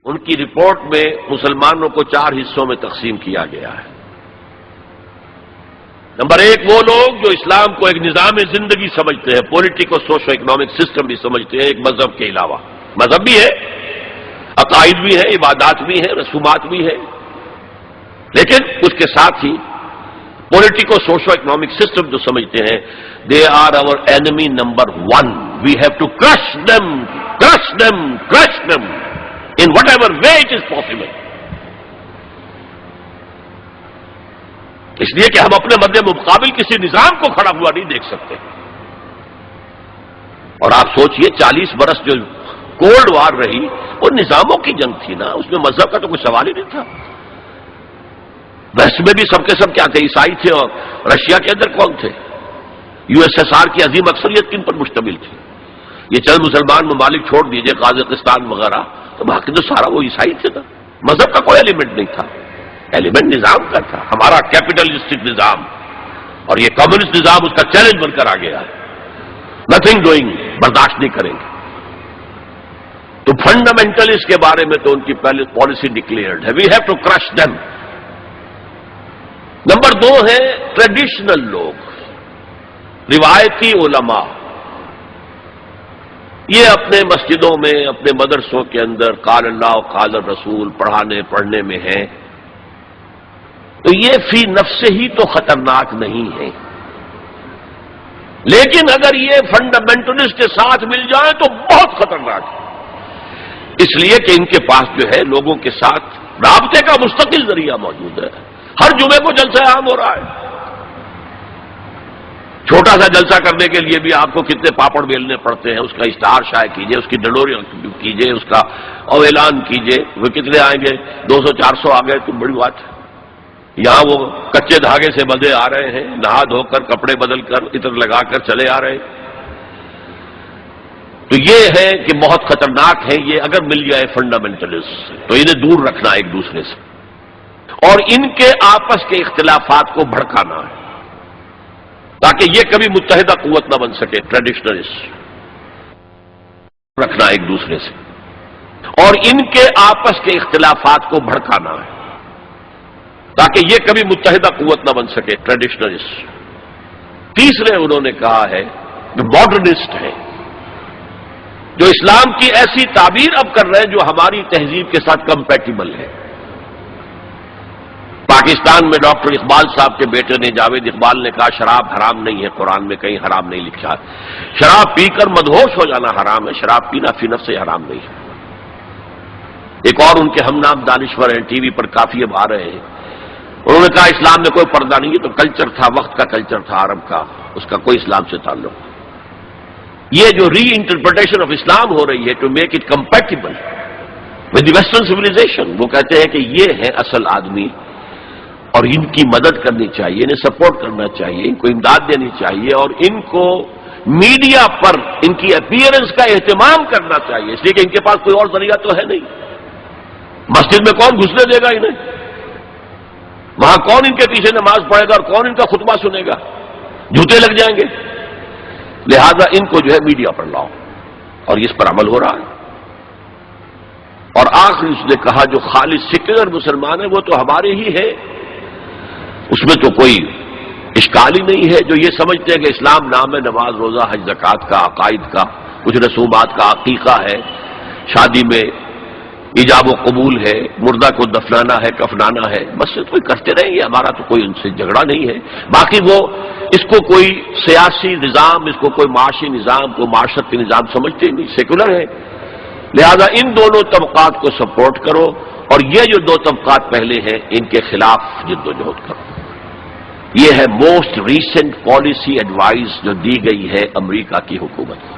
ان کی رپورٹ میں مسلمانوں کو 4 حصوں میں تقسیم کیا گیا ہے۔ نمبر 1 وہ لوگ جو اسلام کو ایک نظام زندگی سمجھتے ہیں، پولیٹیکل سوشو اکنامک سسٹم بھی سمجھتے ہیں، ایک مذہب کے علاوہ۔ مذہب بھی ہے، عقائد بھی ہے، عبادات بھی ہیں، رسومات بھی ہیں، لیکن اس کے ساتھ ہی پولیٹیکل سوشو اکنامک سسٹم جو سمجھتے ہیں، they are our enemy number 1، we have to crush them in whatever way it is possible۔ اس لیے کہ ہم اپنے مد مقابل کسی نظام کو کھڑا ہوا نہیں دیکھ سکتے۔ اور آپ سوچئے 40 برس جو کولڈ وار رہی وہ نظاموں کی جنگ تھی نا، اس میں مذہب کا تو کوئی سوال ہی نہیں تھا۔ ویسٹ میں بھی سب کے سب کیا تھے؟ عیسائی تھے۔ اور رشیا کے اندر کون تھے؟ USSR کی عظیم اکثریت کن پر مشتمل تھی؟ یہ چند مسلمان ممالک چھوڑ دیجئے، قازقستان وغیرہ، تو باقی تو سارا وہ عیسائی تھے نا۔ مذہب کا کوئی ایلیمنٹ نہیں تھا، ایلیمنٹ نظام کا تھا، ہمارا کیپٹلسٹک نظام، اور یہ کمیونسٹ نظام اس کا چیلنج بن کر آ گیا ہے۔ نتھنگ ڈوئنگ، برداشت نہیں کریں گے۔ تو فنڈامنٹلسٹ کے بارے میں تو ان کی پہلے پالیسی ڈکلیئرڈ ہے، we have to crush them. Number 2 ہے ٹریڈیشنل لوگ، روایتی علماء۔ یہ اپنے مسجدوں میں، اپنے مدرسوں کے اندر قال اللہ و قال الرسول پڑھنے میں ہیں، تو یہ فی نفس ہی تو خطرناک نہیں ہے، لیکن اگر یہ فنڈامنٹلسٹ کے ساتھ مل جائیں تو بہت خطرناک ہے، اس لیے کہ ان کے پاس جو ہے لوگوں کے ساتھ رابطے کا مستقل ذریعہ موجود ہے۔ ہر جمعے کو جلسہ عام ہو رہا ہے۔ چھوٹا سا جلسہ کرنے کے لیے بھی آپ کو کتنے پاپڑ بیلنے پڑتے ہیں، اس کا اشتہار شائع کیجئے، اس کی ڈنڈوری کیجئے، اس کا اعلان کیجئے، وہ کتنے آئیں گے؟ 200-400 آ گئے تو بڑی بات ہے۔ یہاں وہ کچے دھاگے سے بندھے آ رہے ہیں، نہا دھو کر، کپڑے بدل کر، عطر لگا کر چلے آ رہے ہیں۔ تو یہ ہے کہ بہت خطرناک ہے یہ، اگر مل جائے فنڈامنٹلسٹ تو انہیں دور رکھنا ایک دوسرے سے، اور ان کے آپس کے اختلافات کو بھڑکانا ہے تاکہ یہ کبھی متحدہ قوت نہ بن سکے۔ ٹریڈیشنلسٹ رکھنا ایک دوسرے سے، اور ان کے آپس کے اختلافات کو بھڑکانا ہے تاکہ یہ کبھی متحدہ قوت نہ بن سکے۔ ٹریڈیشنلسٹ۔ تیسرے انہوں نے کہا ہے جو ماڈرنسٹ ہیں، جو اسلام کی ایسی تعبیر اب کر رہے ہیں جو ہماری تہذیب کے ساتھ کمپیٹیبل ہے۔ پاکستان میں ڈاکٹر اقبال صاحب کے بیٹے نے، جاوید اقبال نے کہا شراب حرام نہیں ہے، قرآن میں کہیں حرام نہیں لکھا۔ شراب پی کر مدہوش ہو جانا حرام ہے، شراب پینا فی نفس سے حرام نہیں ہے۔ ایک اور ان کے ہم نام دانشور ہیں، ٹی وی پر کافی اب آ رہے ہیں، انہوں نے کہا اسلام میں کوئی پردہ نہیں، یہ تو کلچر تھا، وقت کا کلچر تھا عرب کا، اس کا کوئی اسلام سے تعلق۔ یہ جو ری انٹرپریٹیشن آف اسلام ہو رہی ہے to make it compatible with the western civilization, وہ کہتے ہیں کہ یہ ہے اصل آدمی، اور ان کی مدد کرنی چاہیے، انہیں سپورٹ کرنا چاہیے، ان کو امداد دینی چاہیے، اور ان کو میڈیا پر ان کی اپیئرنس کا اہتمام کرنا چاہیے، اس لیے کہ ان کے پاس کوئی اور ذریعہ تو ہے نہیں۔ مسجد میں کون گھسنے دے گا انہیں؟ وہاں کون ان کے پیچھے نماز پڑھے گا اور کون ان کا خطبہ سنے گا؟ جوتے لگ جائیں گے۔ لہذا ان کو جو ہے میڈیا پر لاؤ، اور اس پر عمل ہو رہا ہے۔ اور آخری اس نے کہا جو خالص سیکولر مسلمان ہے وہ تو ہمارے ہی ہے، اس میں تو کوئی اشکال ہی نہیں ہے، جو یہ سمجھتے ہیں کہ اسلام نام ہے نماز، روزہ، حج، زکوٰۃ کا، عقائد کا، کچھ رسومات کا، عقیقہ ہے، شادی میں ایجاب و قبول ہے، مردہ کو دفنانا ہے، کفنانا ہے، بس یہ کوئی کرتے رہیں گے، ہمارا تو کوئی ان سے جھگڑا نہیں ہے۔ باقی وہ اس کو کوئی سیاسی نظام، اس کو کوئی معاشی نظام، کوئی معاشرتی نظام سمجھتے ہی نہیں، سیکولر ہے۔ لہذا ان دونوں طبقات کو سپورٹ کرو، اور یہ جو 2 طبقات پہلے ہیں ان کے خلاف جد و جہد کرو۔ یہ ہے موسٹ ریسنٹ پالیسی ایڈوائز جو دی گئی ہے امریکہ کی حکومت کو۔